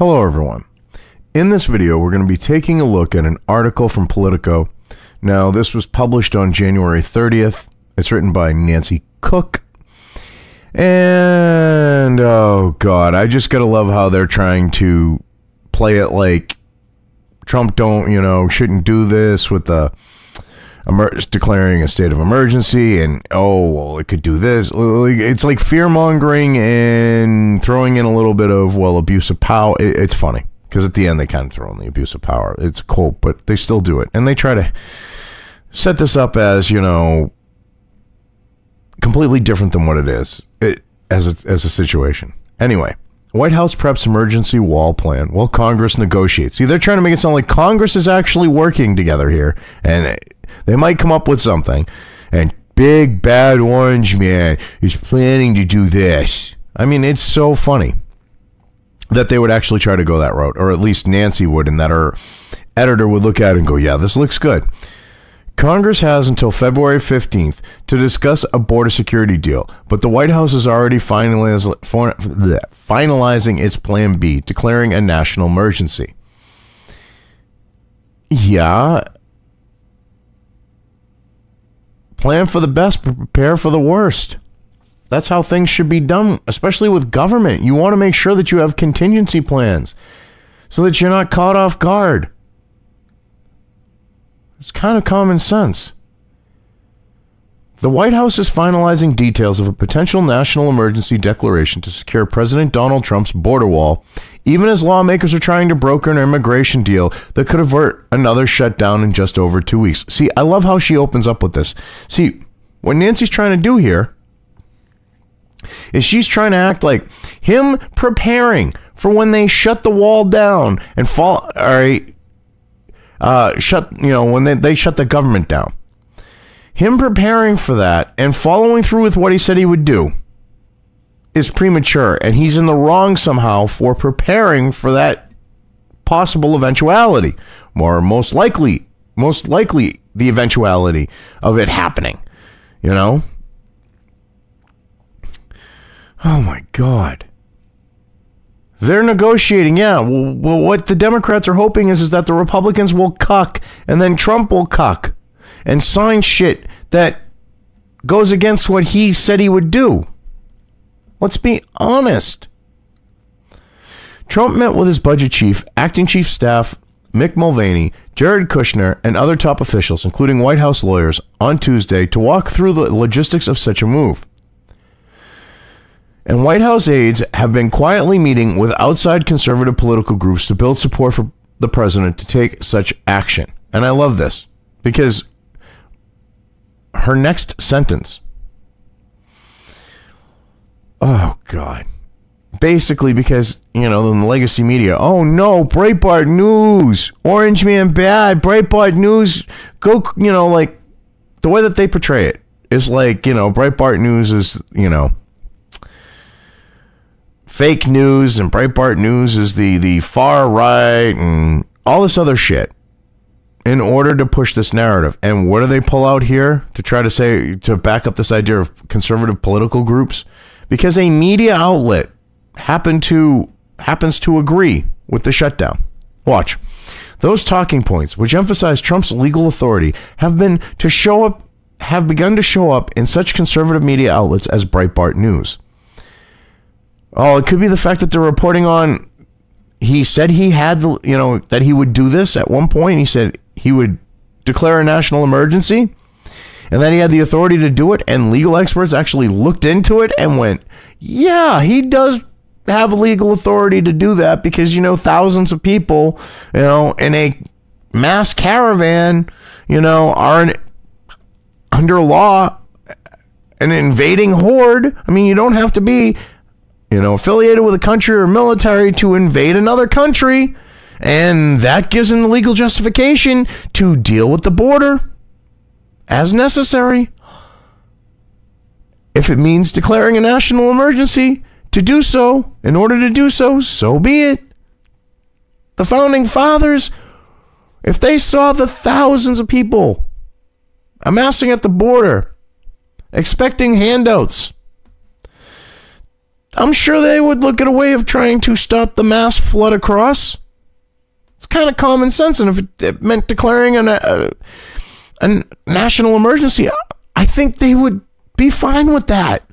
Hello everyone. In this video, we're going to be taking a look at an article from Politico. Now, this was published on January 30th. It's written by Nancy Cook. And, oh God, I just gotta love how they're trying to play it like Trump shouldn't do this with the declaring a state of emergency, and well, it could do this. It's like fear-mongering and throwing in a little bit of, abuse of power. It's funny, because at the end they kind of throw in the abuse of power. It's cool, but they still do it. And they try to set this up as, completely different than what it is, as a situation. Anyway, White House preps emergency wall plan while Congress negotiates. See, they're trying to make it sound like Congress is actually working together here, and they might come up with something, and big bad orange man is planning to do this. I mean, it's so funny that they would actually try to go that route, or at least Nancy would, and that her editor would look at it and go, yeah, this looks good. Congress has until February 15th to discuss a border security deal, but the White House is already finalizing its Plan B, declaring a national emergency. Yeah. Plan for the best, but prepare for the worst. That's how things should be done, especially with government. You want to make sure that you have contingency plans so that you're not caught off guard. It's kind of common sense. The White House is finalizing details of a potential national emergency declaration to secure President Donald Trump's border wall, even as lawmakers are trying to broker an immigration deal that could avert another shutdown in just over 2 weeks. See, I love how she opens up with this. See, what Nancy's trying to do here is she's trying to act like him preparing for when they shut the wall down and when they shut the government down. Him preparing for that and following through with what he said he would do is premature, and he's in the wrong somehow for preparing for that possible eventuality, or most likely the eventuality of it happening, Oh my God. They're negotiating, yeah. Well, what the Democrats are hoping is that the Republicans will cuck, and then Trump will cuck and sign shit that goes against what he said he would do. Let's be honest. Trump met with his budget chief, acting chief staff, Mick Mulvaney, Jared Kushner, and other top officials, including White House lawyers, on Tuesday to walk through the logistics of such a move. And White House aides have been quietly meeting with outside conservative political groups to build support for the president to take such action. And I love this, because her next sentence, oh God, basically because, in the legacy media, oh no, Breitbart News, Orange Man bad, Breitbart News, go, like, the way that they portray it is like, Breitbart News is, fake news, and Breitbart News is the far right and all this other shit in order to push this narrative. And what do they pull out here to try to back up this idea of conservative political groups? Because a media outlet happens to agree with the shutdown. Watch. Those talking points, which emphasize Trump's legal authority, have begun to show up in such conservative media outlets as Breitbart News. Oh, it could be the fact that they're reporting on, he said he had that he would do this at one point. He said he would declare a national emergency, and then he had the authority to do it, and legal experts actually looked into it and went, yeah, he does have legal authority to do that, because, thousands of people, in a mass caravan, are under law, an invading horde. I mean, you don't have to be affiliated with a country or military to invade another country. And that gives them the legal justification to deal with the border as necessary. If it means declaring a national emergency to do so, in order to do so, so be it. The founding fathers, if they saw the thousands of people amassing at the border, expecting handouts, I'm sure they would look at a way of trying to stop the mass flood across. It's kind of common sense, and if it meant declaring a national emergency, I think they would be fine with that. I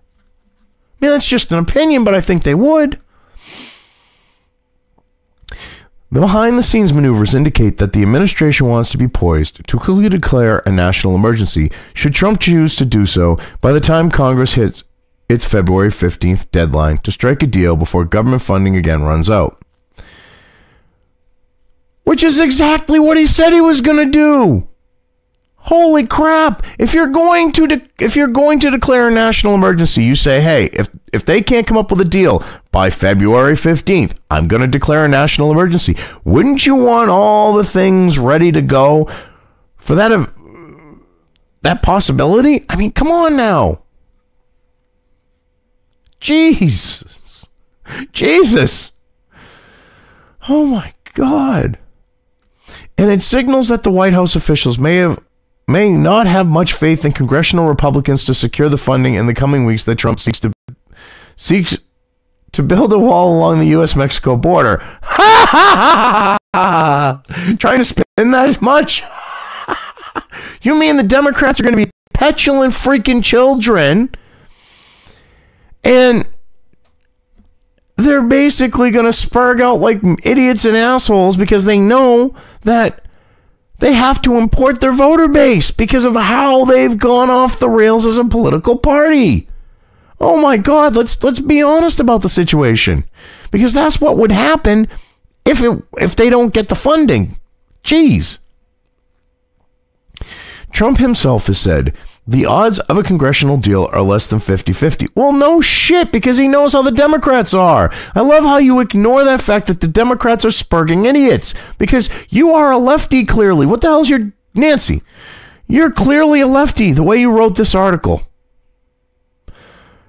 mean, that's just an opinion, but I think they would. The behind-the-scenes maneuvers indicate that the administration wants to be poised to quickly declare a national emergency should Trump choose to do so by the time Congress hits its February 15th deadline to strike a deal before government funding again runs out. Which is exactly what he said he was going to do. Holy crap. If you're going to declare a national emergency, you say, hey, if they can't come up with a deal by February 15th, I'm going to declare a national emergency. Wouldn't you want all the things ready to go for that possibility? I mean, come on now. Jesus. Oh my God. And it signals that the White House officials may not have much faith in congressional Republicans to secure the funding in the coming weeks that Trump seeks to build a wall along the U.S.-Mexico border. Trying to spin that much? You mean the Democrats are going to be petulant freaking children, and they're basically going to spurg out like idiots and assholes because they know that they have to import their voter base because of how they've gone off the rails as a political party. Oh my God, let's be honest about the situation, because that's what would happen if they don't get the funding. Jeez. Trump himself has said the odds of a congressional deal are less than 50-50. Well, no shit, because he knows how the Democrats are. I love how you ignore that fact that the Democrats are spurging idiots, because you are a lefty, clearly. What the hell's your Nancy? You're clearly a lefty, the way you wrote this article.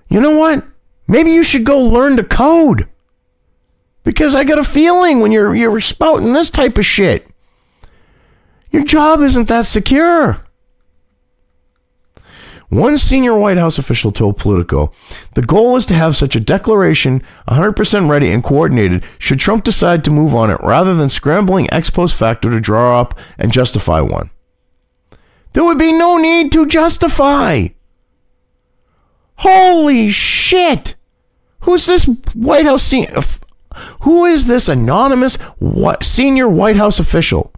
You know what? Maybe you should go learn to code, because I got a feeling when you're spouting this type of shit, your job isn't that secure. One senior White House official told Politico, the goal is to have such a declaration 100% ready and coordinated should Trump decide to move on it rather than scrambling ex post facto to draw up and justify one. There would be no need to justify. Holy shit. Who's this White House who is this anonymous senior White House official?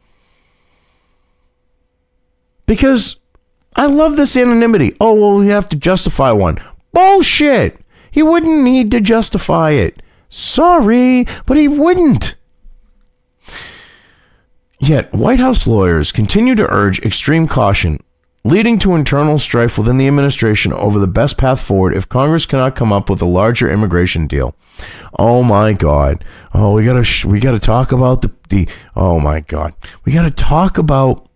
Because I love this anonymity. Oh, well, we have to justify one. Bullshit. He wouldn't need to justify it. Sorry, but he wouldn't. Yet, White House lawyers continue to urge extreme caution, leading to internal strife within the administration over the best path forward if Congress cannot come up with a larger immigration deal. Oh my God. Oh, we gotta talk about the oh my God. We gotta talk about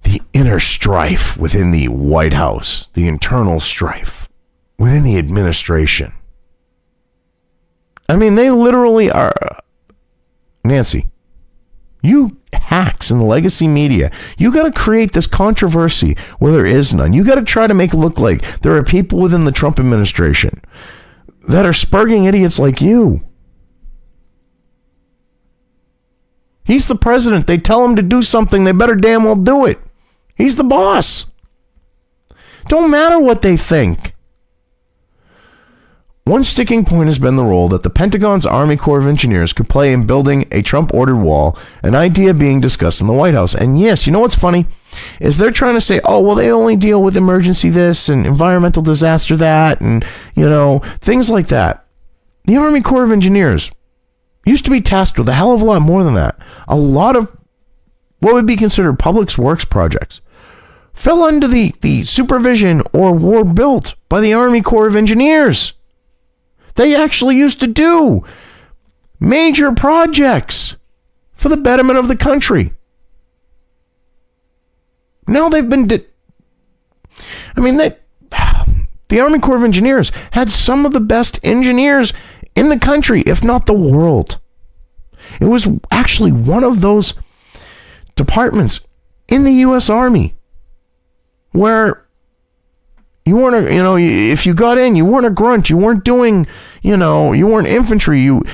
the inner strife within the White House, the internal strife within the administration. I mean, they literally are. Nancy, you hacks in the legacy media, you got to create this controversy where there is none. You got to try to make it look like there are people within the Trump administration that are spurging idiots like you. He's the president. They tell him to do something, they better damn well do it. He's the boss. Don't matter what they think. One sticking point has been the role that the Pentagon's Army Corps of Engineers could play in building a Trump-ordered wall, an idea being discussed in the White House. And yes, you know what's funny? Is they're trying to say, oh, well, they only deal with emergency this and environmental disaster that and, you know, things like that. The Army Corps of Engineers used to be tasked with a hell of a lot more than that. A lot of what would be considered public works projects fell under the supervision or were built by the Army Corps of Engineers. They actually used to do major projects for the betterment of the country. Now they've been... the Army Corps of Engineers had some of the best engineers in the country, if not the world. It was actually one of those departments in the U.S. Army where You weren't, if you got in, you weren't a grunt. You weren't doing, you weren't infantry. You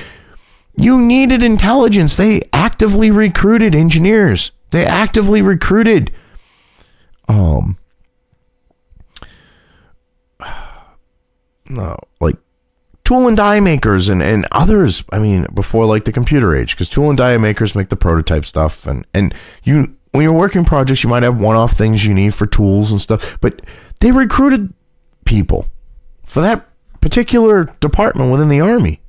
needed intelligence. They actively recruited engineers. They actively recruited, like tool and die makers and others. I mean, before like the computer age, because tool and die makers make the prototype stuff. And when you're working projects, you might have one-off things you need for tools and stuff, but they recruited people for that particular department within the Army.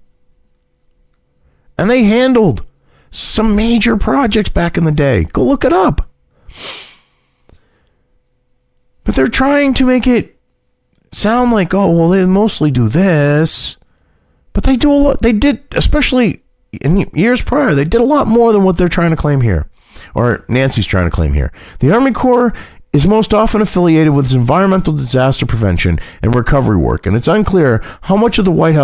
And they handled some major projects back in the day. Go look it up. But they're trying to make it sound like, oh, well, they mostly do this. But they do a lot. They did, especially in years prior, they did a lot more than what they're trying to claim here. Or Nancy's trying to claim here. The Army Corps is most often affiliated with environmental disaster prevention and recovery work, and it's unclear how much the White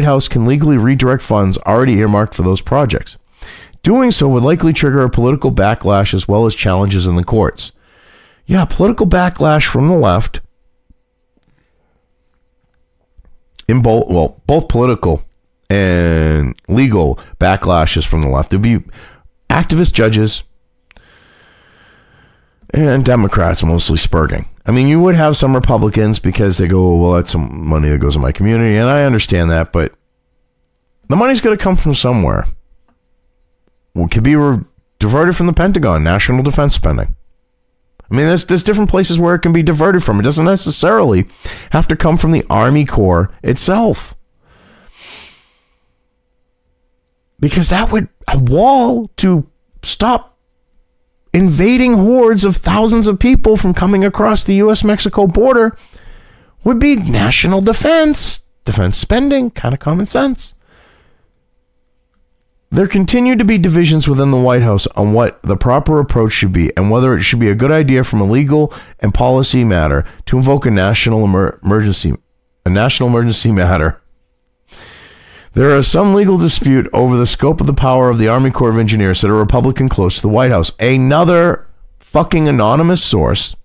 House can legally redirect funds already earmarked for those projects. Doing so would likely trigger a political backlash as well as challenges in the courts. Yeah, political backlash from the left. In both political and legal backlashes from the left. There'd be activist judges and Democrats mostly spurging. I mean, you would have some Republicans because they go, well, that's some money that goes in my community, and I understand that, but the money's going to come from somewhere. It could be diverted from the Pentagon, national defense spending. I mean, there's different places where it can be diverted from. It doesn't necessarily have to come from the Army Corps itself. Because that would, a wall to stop invading hordes of thousands of people from coming across the U.S.-Mexico border would be national defense spending, kind of common sense. There continue to be divisions within the White House on what the proper approach should be and whether it should be a good idea from a legal and policy matter to invoke a national emergency matter. There is some legal dispute over the scope of the power of the Army Corps of Engineers, said a Republican close to the White House. Another fucking anonymous source,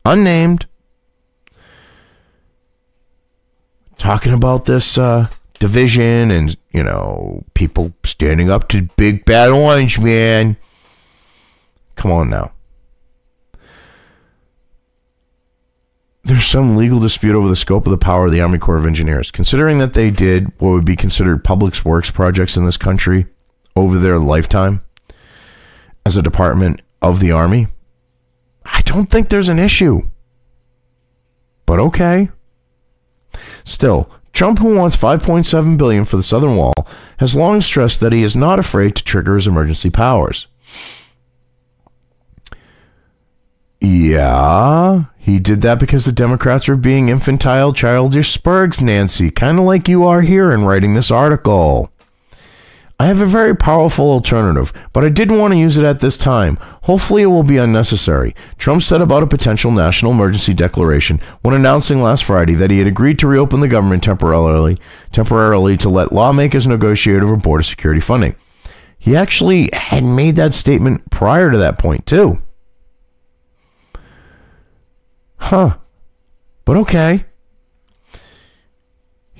unnamed, talking about this division and, people standing up to big bad orange man. Come on now. There's some legal dispute over the scope of the power of the Army Corps of Engineers. Considering that they did what would be considered public works projects in this country over their lifetime as a department of the Army, I don't think there's an issue. But okay. Still, Trump, who wants $5.7 billion for the Southern Wall, has long stressed that he is not afraid to trigger his emergency powers. Yeah, he did that because the Democrats are being infantile, childish spurgs, Nancy, kind of like you are here in writing this article. I have a very powerful alternative, but I didn't want to use it at this time. Hopefully it will be unnecessary. Trump said about a potential national emergency declaration when announcing last Friday that he had agreed to reopen the government temporarily to let lawmakers negotiate over border security funding. He actually had made that statement prior to that point, too. Huh. But okay.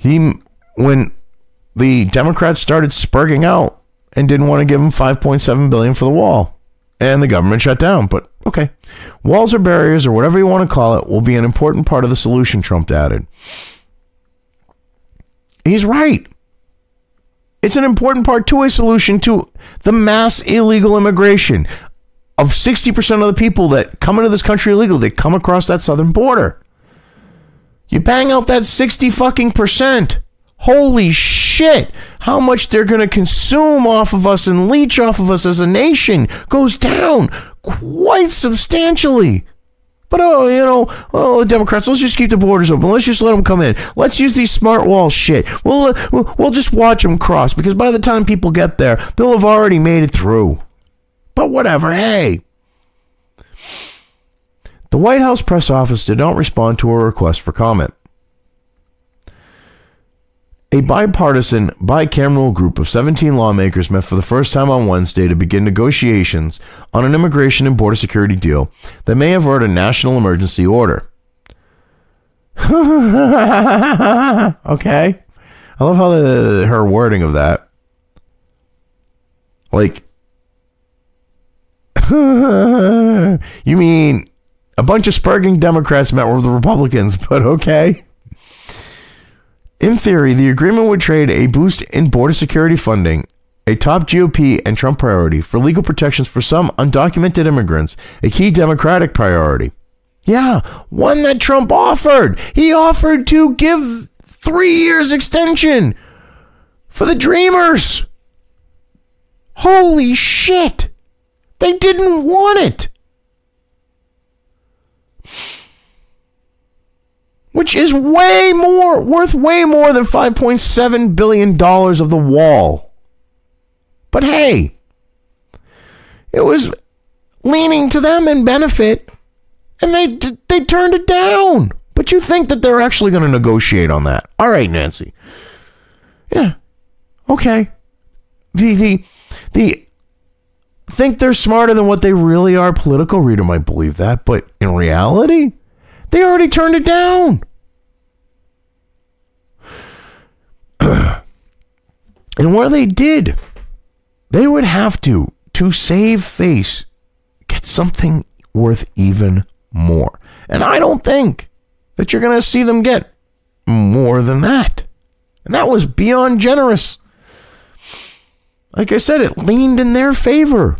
When the Democrats started spurging out and didn't want to give him $5.7 billion for the wall, and the government shut down. But okay. Walls or barriers, or whatever you want to call it, will be an important part of the solution, Trump added. He's right. It's an important part to a solution to the mass illegal immigration of 60% of the people that come into this country illegally. They come across that southern border. You bang out that 60 fucking percent. Holy shit. How much they're going to consume off of us and leech off of us as a nation goes down quite substantially. But, the Democrats, let's just keep the borders open. Let's just let them come in. Let's use these smart wall shit. We'll just watch them cross, because by the time people get there, they'll have already made it through. But whatever, hey. The White House press office did not respond to a request for comment. A bipartisan, bicameral group of 17 lawmakers met for the first time on Wednesday to begin negotiations on an immigration and border security deal that may avert a national emergency order. Okay. I love how her wording of that. Like, you mean a bunch of spurging Democrats met with the Republicans, but okay. In theory, the agreement would trade a boost in border security funding, a top GOP and Trump priority, for legal protections for some undocumented immigrants, a key Democratic priority. Yeah, one that Trump offered. He offered to give 3 years extension for the Dreamers. Holy shit. They didn't want it. Which is worth way more than $5.7 billion of the wall. But hey, it was leaning to them in benefit, and they turned it down. But you think that they're actually going to negotiate on that? All right, Nancy. Yeah. Okay. The think they're smarter than what they really are. Politico reader might believe that, but in reality, they already turned it down. And where they did, they would have to save face, get something worth even more. And I don't think that you're going to see them get more than that. And that was beyond generous. Like I said, it leaned in their favor.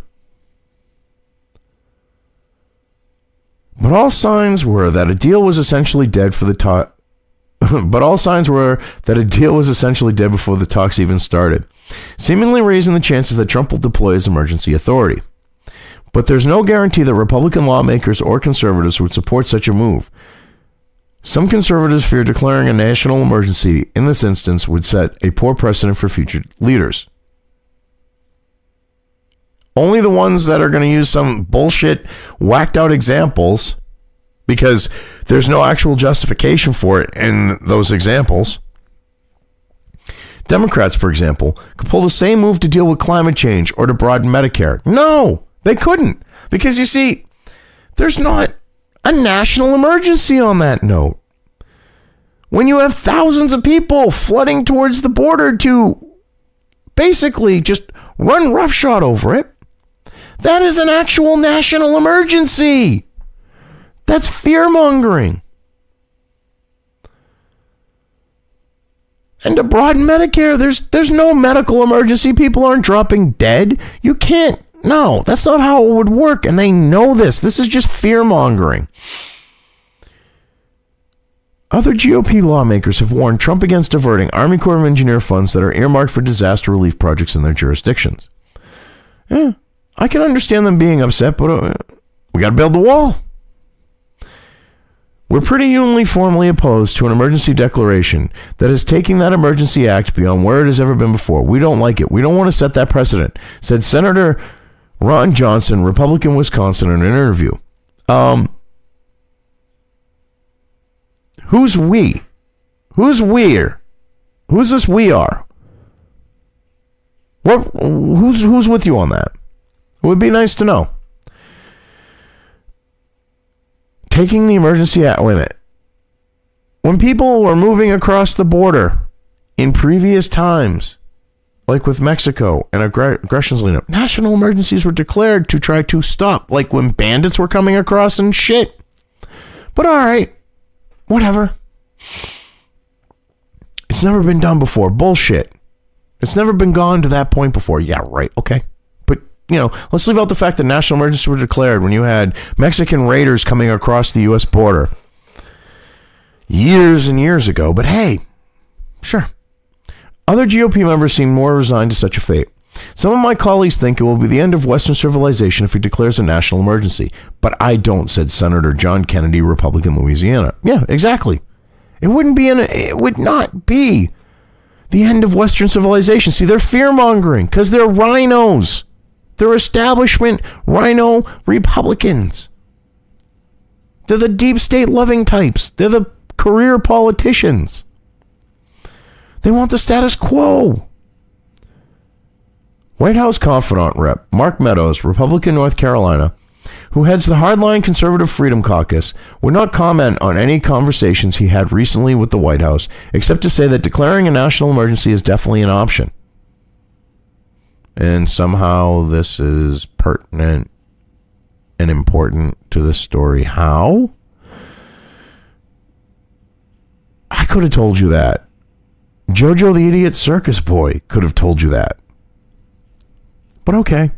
But all signs were that a deal was essentially dead for the talk. But all signs were that a deal was essentially dead before the talks even started, seemingly raising the chances that Trump will deploy his emergency authority. But there's no guarantee that Republican lawmakers or conservatives would support such a move. Some conservatives fear declaring a national emergency in this instance would set a poor precedent for future leaders. Only the ones that are going to use some bullshit, whacked out examples, because there's no actual justification for it in those examples. Democrats, for example, could pull the same move to deal with climate change or to broaden Medicare. No, they couldn't. Because you see, there's not a national emergency on that note. When you have thousands of people flooding towards the border to basically just run roughshod over it, that is an actual national emergency. That's fear-mongering. And to broaden Medicare, there's no medical emergency. People aren't dropping dead. You can't. No, that's not how it would work. And they know this. This is just fear-mongering. Other GOP lawmakers have warned Trump against diverting Army Corps of Engineer funds that are earmarked for disaster relief projects in their jurisdictions. Yeah, I can understand them being upset, but we got to build the wall. We're pretty uniformly opposed to an emergency declaration that is taking that emergency act beyond where it has ever been before. We don't like it. We don't want to set that precedent, said Senator Ron Johnson, Republican, Wisconsin, in an interview. Who's we? Who's we're? Who's this we are? Who's with you on that? It would be nice to know. Taking the emergency act. Wait a minute. When people were moving across the border in previous times, like with Mexico and aggressions leading up, national emergencies were declared to try to stop, like when bandits were coming across and shit. But all right, whatever. It's never been done before. Bullshit. It's never been gone to that point before. Yeah, right. Okay. You know, let's leave out the fact that national emergencies were declared when you had Mexican raiders coming across the U.S. border years and years ago. But hey, sure. Other GOP members seem more resigned to such a fate. Some of my colleagues think it will be the end of Western civilization if he declares a national emergency. But I don't, said Senator John Kennedy, Republican, Louisiana. Yeah, exactly. It would not be the end of Western civilization. See, they're fear-mongering because they're rhinos. They're establishment rhino Republicans. They're the deep state loving types. They're the career politicians. They want the status quo. White House confidant rep Mark Meadows, Republican, North Carolina, who heads the hardline Conservative Freedom Caucus, would not comment on any conversations he had recently with the White House, except to say that declaring a national emergency is definitely an option. And somehow this is pertinent and important to this story. How? I could have told you that. Jojo the Idiot Circus Boy could have told you that. But okay.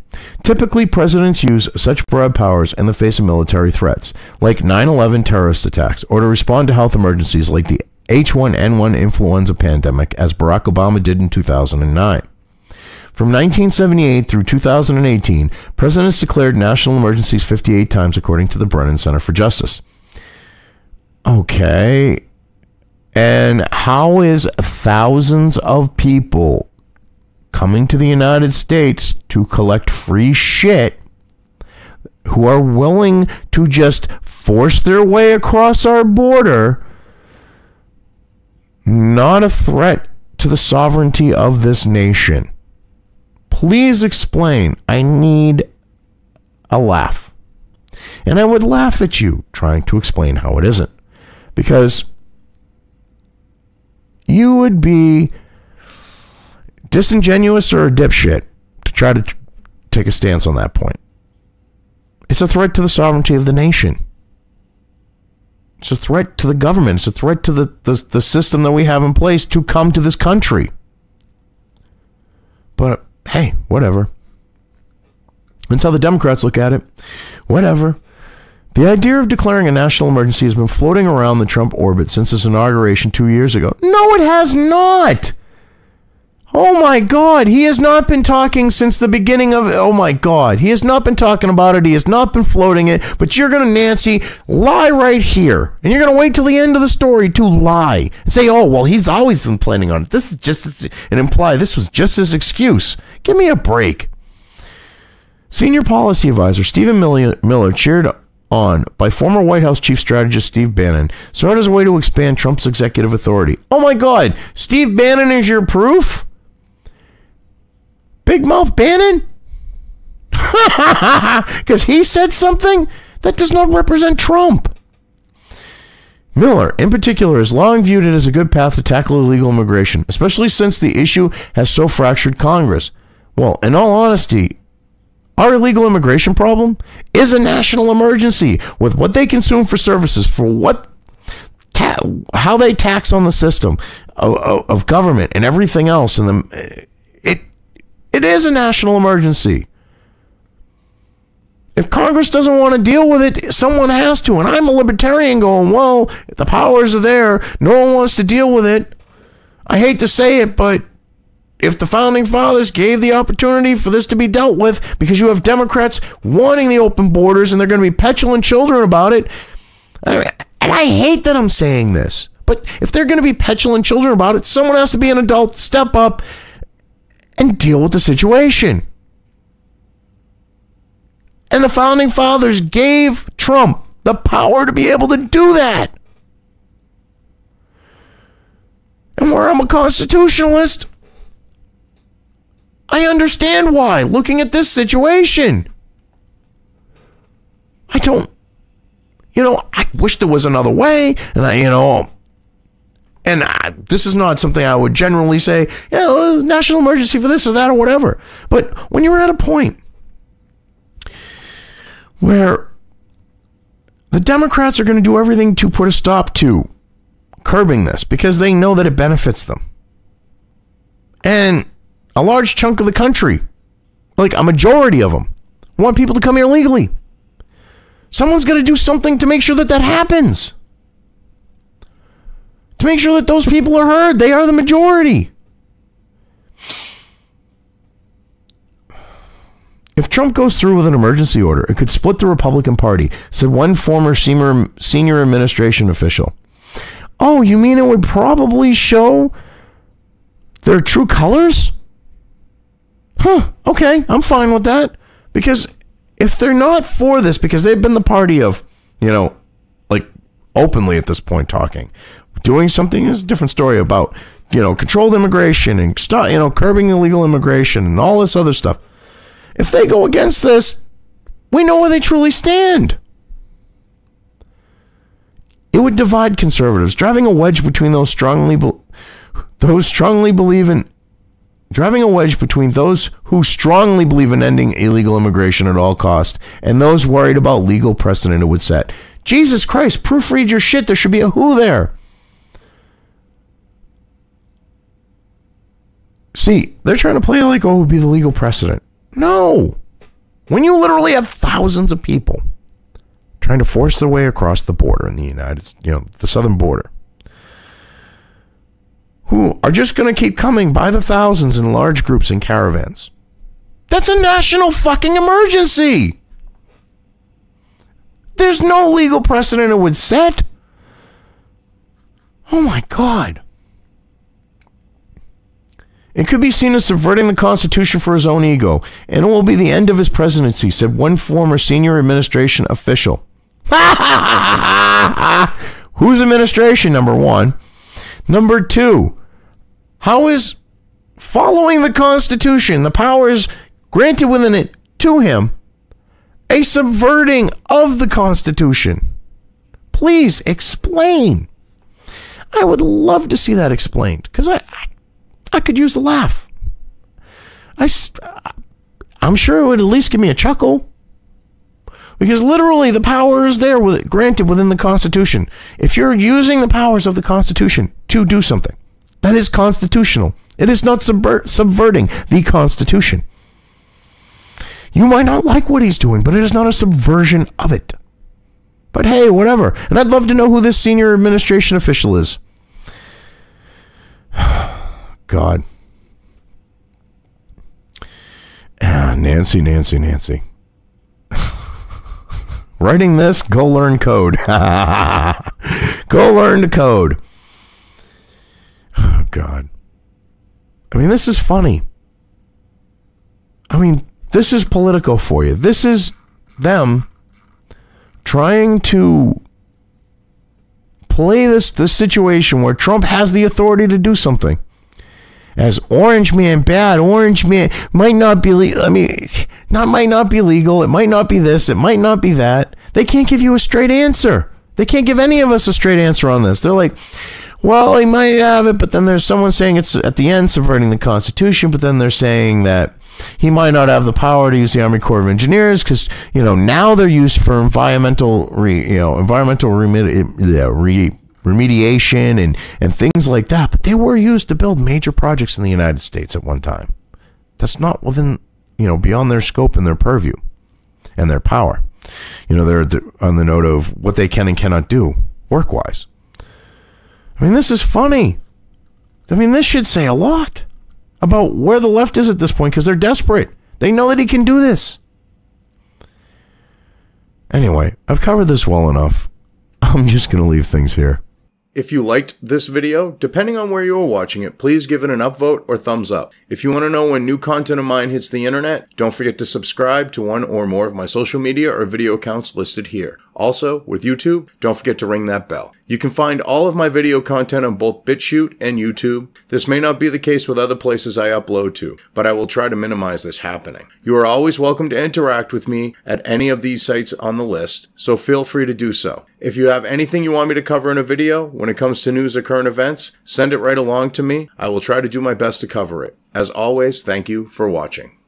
Typically, presidents use such broad powers in the face of military threats, like 9/11 terrorist attacks, or to respond to health emergencies like the H1N1 influenza pandemic, as Barack Obama did in 2009. From 1978 through 2018, presidents declared national emergencies 58 times, according to the Brennan Center for Justice. Okay. And how is thousands of people coming to the United States to collect free shit, who are willing to just force their way across our border, not a threat to the sovereignty of this nation? Please explain. I need a laugh. And I would laugh at you trying to explain how it isn't. Because you would be disingenuous or a dipshit to try to take a stance on that point. It's a threat to the sovereignty of the nation. It's a threat to the government. It's a threat to the system that we have in place to come to this country. But hey, whatever. That's how the Democrats look at it. Whatever. The idea of declaring a national emergency has been floating around the Trump orbit since his inauguration 2 years ago. No, it has not. Oh my God. He has not been talking since the beginning of it. Oh my God. He has not been talking about it. He has not been floating it. But you're going to, Nancy, lie right here. And you're going to wait till the end of the story to lie. And say, oh, well, he's always been planning on it. This is just, and imply this was just his excuse. Give me a break. Senior policy advisor Stephen Miller cheered on by former White House chief strategist Steve Bannon, saw it as a way to expand Trump's executive authority. Oh my God, Steve Bannon is your proof? Big Mouth Bannon? Because he said something that does not represent Trump. Miller, in particular, has long viewed it as a good path to tackle illegal immigration, especially since the issue has so fractured Congress. Well, in all honesty, our illegal immigration problem is a national emergency with what they consume for services, for what, how they tax on the system of government and everything else. And it is a national emergency. If Congress doesn't want to deal with it, someone has to. And I'm a libertarian going, well, if the powers are there, no one wants to deal with it. I hate to say it, but if the founding fathers gave the opportunity for this to be dealt with, because you have Democrats wanting the open borders and they're going to be petulant children about it, and I hate that I'm saying this, but if they're going to be petulant children about it, someone has to be an adult, step up, and deal with the situation. And the founding fathers gave Trump the power to be able to do that. And where I'm a constitutionalist, I understand why, looking at this situation. I don't, I wish there was another way, and this is not something I would generally say, national emergency for this or that or whatever. But when you're at a point where the Democrats are going to do everything to put a stop to curbing this because they know that it benefits them. And a large chunk of the country, like a majority of them, want people to come here legally. Someone's got to do something to make sure that that happens. To make sure that those people are heard. They are the majority. If Trump goes through with an emergency order, it could split the Republican Party, said one former senior administration official. Oh, you mean it would probably show their true colors? Huh, okay, I'm fine with that. Because if they're not for this, because they've been the party of, like openly at this point talking, doing something is a different story about, controlled immigration and, curbing illegal immigration and all this other stuff. If they go against this, We know where they truly stand. It would divide conservatives, driving a wedge between those driving a wedge between those who strongly believe in ending illegal immigration at all costs and those worried about legal precedent it would set. Jesus Christ, proofread your shit. There should be a who there. See, they're trying to play like, oh, it would be the legal precedent. No. When you literally have thousands of people trying to force their way across the border in the the southern border, who are just going to keep coming by the thousands in large groups and caravans. That's a national fucking emergency. There's no legal precedent it would set. Oh my God. It could be seen as subverting the Constitution for his own ego, and it will be the end of his presidency, said one former senior administration official. Whose administration, number one? Number two, how is following the Constitution, the powers granted within it to him, a subverting of the Constitution? Please explain. I would love to see that explained, because I could use the laugh. I'm sure it would at least give me a chuckle. Because literally the power is there granted within the Constitution. If you're using the powers of the Constitution to do something, that is constitutional. It is not subverting the Constitution. You might not like what he's doing, but it is not a subversion of it. But hey, whatever. And I'd love to know who this senior administration official is. God. Nancy. Writing this, go learn code. Go learn to code. Oh, God. I mean, this is funny. I mean, this is Politico for you. This is them trying to play this situation where Trump has the authority to do something. As Orange Man bad, Orange Man might not be legal. I mean, might not be legal. It might not be this. It might not be that. They can't give you a straight answer. They can't give any of us a straight answer on this. They're like, well, he might have it, but then there's someone saying it's at the end subverting the Constitution, but then they're saying that he might not have the power to use the Army Corps of Engineers because, now they're used for environmental remediation and things like that, but they were used to build major projects in the United States at one time. That's not within, beyond their scope and their purview and their power. They're on the note of what they can and cannot do work-wise. I mean, this is funny. I mean, this should say a lot about where the left is at this point because they're desperate. They know that he can do this. Anyway, I've covered this well enough. I'm just going to leave things here. If you liked this video, depending on where you are watching it, please give it an upvote or thumbs up. If you want to know when new content of mine hits the internet, don't forget to subscribe to one or more of my social media or video accounts listed here. Also, with YouTube, don't forget to ring that bell. You can find all of my video content on both BitChute and YouTube. This may not be the case with other places I upload to, but I will try to minimize this happening. You are always welcome to interact with me at any of these sites on the list, so feel free to do so. If you have anything you want me to cover in a video, when it comes to news or current events, send it right along to me. I will try to do my best to cover it. As always, thank you for watching.